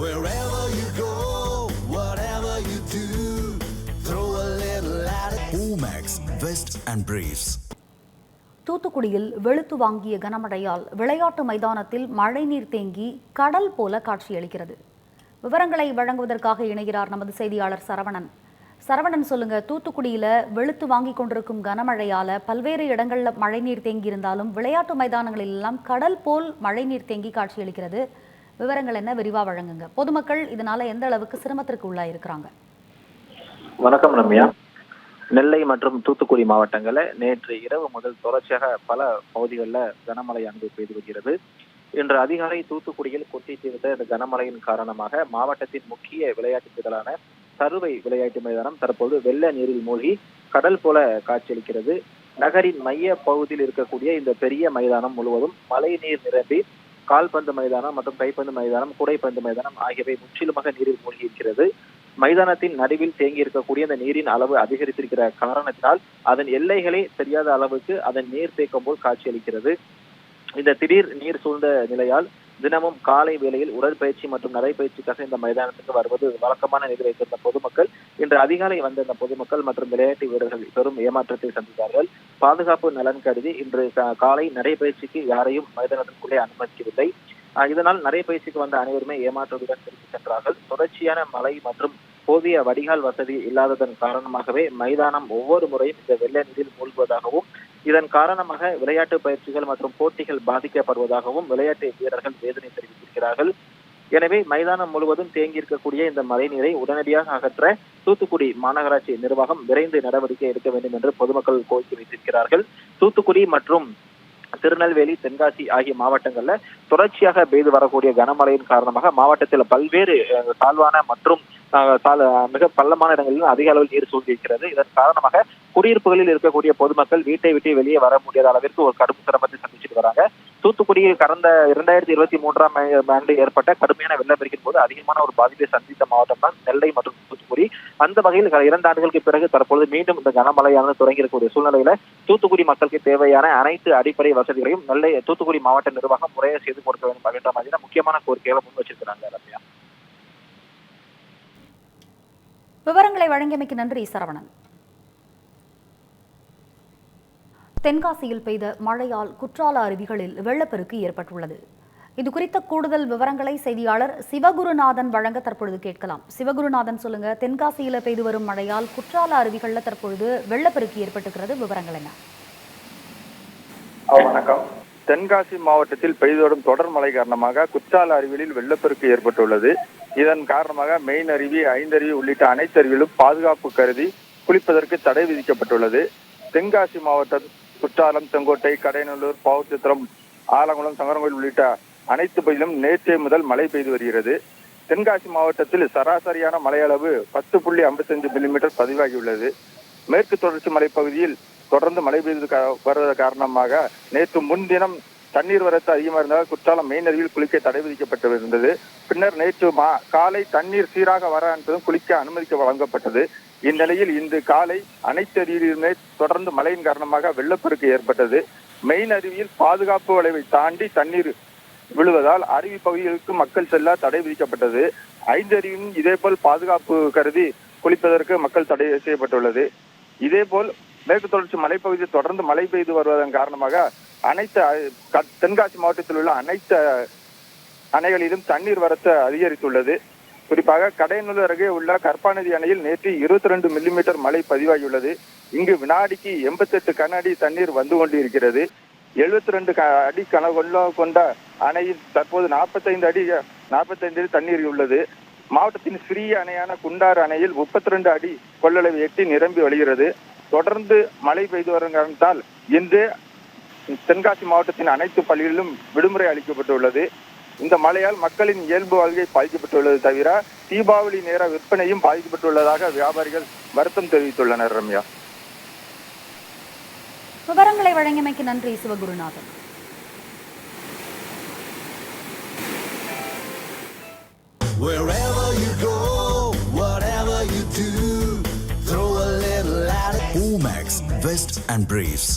Wherever you go, whatever you do, throw a little at it. Omax, Vest and Briefs. தூத்துக்குடியில் வெளுத்து வாங்கிய கனமழையால் விளையாட்டு மைதானத்தில் மழைநீர் தேங்கி கடல் போல காட்சியளிக்கிறது. விவரங்களை வழங்குவதற்காக இணைகிறார் நமது செய்தியாளர் சரவணன். சரவணன், சொல்லுங்க, தூத்துக்குடியில வெளுத்து வாங்கி கொண்டிருக்கும் கனமழையால பல்வேறு இடங்கள்ல மழைநீர் தேங்கி இருந்தாலும் விளையாட்டு மைதானங்களில் எல்லாம் கடல் போல் மழைநீர் தேங்கி காட்சியளிக்கிறது. விவரங்கள் என்ன, விரிவா வழங்குங்க. பொதுமக்கள் இதனால எந்த அளவுக்கு சிரமத்திற்கு உள்ளாயிருக்கிறாங்க? வணக்கம் ரம்யா. நெல்லை மற்றும் தூத்துக்குடி மாவட்டங்களில் நேற்று இரவு முதல் தொடர்ச்சியாக பல பகுதிகளில் கனமழையானது பெய்து வருகிறது. இன்று அதிகாலை தூத்துக்குடியில் கொட்டி தீர்த்த இந்த கனமழையின் காரணமாக மாவட்டத்தின் முக்கிய விளையாட்டு திடலான சருவை விளையாட்டு மைதானம் தற்போது வெள்ள நீரில் மூழ்கி கடல் போல காட்சியளிக்கிறது. நகரின் மைய பகுதியில் இருக்கக்கூடிய இந்த பெரிய மைதானம் முழுவதும் மழை நீர் நிரம்பி கால்பந்து மைதானம் மற்றும் கைப்பந்து மைதானம், கூடைப்பந்து மைதானம் ஆகியவை முற்றிலுமாக நீரில் மூழ்கி இருக்கிறது. மைதானத்தின் நடுவில் தேங்கி இருக்கக்கூடிய அந்த நீரின் அளவு அதிகரித்திருக்கிற காரணத்தினால் அதன் எல்லைகளே தெரியாத அளவுக்கு அதன் நீர் தேக்கம் போல் காட்சியளிக்கிறது. இந்த திடீர் நீர் சூழ்ந்த நிலையால் தினமும் காலை வேளையில் உடற்பயிற்சி மற்றும் நடைப்பயிற்சிக்காக இந்த மைதானத்துக்கு வருவது வழக்கமான நிலை வைத்திருந்த பொதுமக்கள் இன்று அதிகாலை வந்த இந்த பொதுமக்கள் மற்றும் விளையாட்டு வீரர்கள் பெரும் ஏமாற்றத்தை சந்தித்தார்கள். பாதுகாப்பு நலன் கருதி இன்று காலை நடைப்பயிற்சிக்கு யாரையும் மைதானத்திற்குள்ளே அனுமதிக்கவில்லை. இதனால் நடைப்பயிற்சிக்கு வந்த அனைவருமே ஏமாற்றத்துடன் திரும்பி சென்றார்கள். தொடர்ச்சியான மழை மற்றும் போதிய வடிகால் வசதி இல்லாததன் காரணமாகவே மைதானம் ஒவ்வொரு முறையும் இந்த வெள்ள நீரில் மூழ்குவதாகவும் இதன் காரணமாக விளையாட்டு பயிற்சிகள் மற்றும் போட்டிகள் பாதிக்கப்படுவதாகவும் விளையாட்டு வீரர்கள் வேதனை தெரிவித்திருக்கிறார்கள். எனவே மைதானம் முழுவதும் தேங்கி இருக்கக்கூடிய இந்த மழைநீரை உடனடியாக அகற்ற தூத்துக்குடி மாநகராட்சி நிர்வாகம் விரைந்து நடவடிக்கை எடுக்க வேண்டும் என்று பொதுமக்கள் கோரிக்கை வைத்திருக்கிறார்கள். தூத்துக்குடி மற்றும் திருநெல்வேலி, தென்காசி ஆகிய மாவட்டங்கள்ல தொடர்ச்சியாக பெய்து வரக்கூடிய கனமழையின் காரணமாக மாவட்டத்தில் பல்வேறு தாழ்வான மற்றும் மிக பள்ளமான இடங்களில் அதிக அளவில் நீர் சூழ்ந்திருக்கிறது. இதன் காரணமாக குடியிருப்புகளில் இருக்கக்கூடிய பொதுமக்கள் வீட்டை விட்டு வெளியே வர முடியாத அளவிற்கு ஒரு கடும் சிரமத்தை சந்திச்சுட்டு வராங்க. தூத்துக்குடியில் கடந்த 2023ஆம் ஆண்டு ஏற்பட்ட கடுமையான வெள்ளப்பெருக்கின் போது அதிகமான ஒரு பாதிப்பை சந்தித்த மாவட்டம் தான் நெல்லை மற்றும் தூத்துக்குடி. அந்த வகையில் 2 ஆண்டுகளுக்கு பிறகு தற்பொழுது மீண்டும் இந்த கனமழையானது தொடங்கி இருக்கக்கூடிய சூழ்நிலையில தூத்துக்குடி மக்களுக்கு தேவையான அனைத்து அடிப்படை வசதிகளையும் நெல்லை தூத்துக்குடி மாவட்ட நிர்வாகம் முறையை செய்து கொடுக்க வேண்டும் அப்படின்ற மாதிரி முக்கியமான கோரிக்கைகளை முன் வச்சிருக்கிறாங்க. ரம்யா, விவரங்களை வழங்கியமைக்கு நன்றி சரவணன். தென்காசியில் பெய்த மழையால் குற்றால அருவிகளில் வெள்ளப்பெருக்கு ஏற்பட்டுள்ளது. இது குறித்த கூடுதல் விவரங்களை செய்தியாளர் சிவகுருநாதன் வழங்க தற்பொழுது கேட்கலாம். சிவகுருநாதன், சொல்லுங்க, தென்காசியில பெய்து வரும் மழையால் குற்றால அருவிகள்ல தற்பொழுது வெள்ளப்பெருக்கு ஏற்பட்டிருக்கிறது. விவரங்கள் என்ன? வணக்கம். தென்காசி மாவட்டத்தில் பெய்து வரும் தொடர் மழை காரணமாக குற்றால அருவிகளில் வெள்ளப்பெருக்கு ஏற்பட்டுள்ளது. இதன் காரணமாக மெயின் அருவி, ஐந்தருவி உள்ளிட்ட அனைத்து அருவிகளும் பாதுகாப்பு கருதி குளிப்பதற்கு தடை விதிக்கப்பட்டுள்ளது. தென்காசி மாவட்டம் குற்றாலம், செங்கோட்டை, கடையநல்லூர், பாவச்சித்திரம், ஆலங்குளம், சங்கரங்கோயில் உள்ளிட்ட அனைத்து பகுதியிலும் நேற்றைய முதல் மழை பெய்து வருகிறது. தென்காசி மாவட்டத்தில் சராசரியான மழையளவு 10.55 மில்லிமீட்டர் பதிவாகியுள்ளது. மேற்கு தொடர்ச்சி மலைப்பகுதியில் தொடர்ந்து மழை பெய்து வருவதன் காரணமாக நேற்று முன்தினம் தண்ணீர் வரத்து அதிகமாக இருந்தால் குற்றாலம் மெயின் அருவியில் குளிக்க தடை விதிக்கப்பட்டிருந்தது. பின்னர் நேற்று காலை தண்ணீர் சீராக வர என்பதும் குளிக்க அனுமதிக்க வழங்கப்பட்டது. இந்நிலையில் இன்று காலை அனைத்து அருவியிலுமே தொடர்ந்து மழையின் காரணமாக வெள்ளப்பெருக்கு ஏற்பட்டது. மெயின் அருவியில் பாதுகாப்பு வளைவை தாண்டி தண்ணீர் விழுவதால் அருவி பகுதிகளுக்கு மக்கள் செல்ல தடை விதிக்கப்பட்டது. 5 அருவியும் இதேபோல் பாதுகாப்பு கருதி குளிப்பதற்கு மக்கள் தடை செய்யப்பட்டுள்ளது. இதேபோல் மேற்கு தொடர்ச்சி மலைப்பகுதியில் தொடர்ந்து மழை பெய்து வருவதன் காரணமாக அனைத்து தென்காசி மாவட்டத்தில் உள்ள அனைத்து அணைகளிலும் தண்ணீர் வரத்து அதிகரித்துள்ளது. குறிப்பாக கடையநல்லூர் அருகே உள்ள கற்பாநதி அணையில் நேற்று 22 மில்லிமீட்டர் மழை பதிவாகியுள்ளது. இங்கு வினாடிக்கு 88 கன அடி தண்ணீர் வந்து கொண்டு இருக்கிறது. 72 அடி கொண்ட அணையில் தற்போது 45 அடி தண்ணீர் உள்ளது. மாவட்டத்தின் சிறிய அணையான குண்டாறு அணையில் 32 அடி கொள்ளளவு எட்டி நிரம்பி வழிகிறது. தொடர்ந்து மழை பெய்து வரும் காரணத்தால் இன்று தென்காசி மாவட்டத்தின் அனைத்து பள்ளிகளிலும் விடுமுறை அளிக்கப்பட்டுள்ளது. இந்த மழையால் மக்களின் இயல்பு வாழ்க்கை பாதிக்கப்பட்டுள்ளது தவிர தீபாவளி நேர விற்பனையும் பாதிக்கப்பட்டுள்ளதாக வியாபாரிகள் வருத்தம் தெரிவித்துள்ளனர். ரம்யா, விவரங்களை வழங்கியமைக்கு நன்றி Sivagurunathan. Wherever you go, whatever you do, throw a little at it. Omax, Vest and Briefs.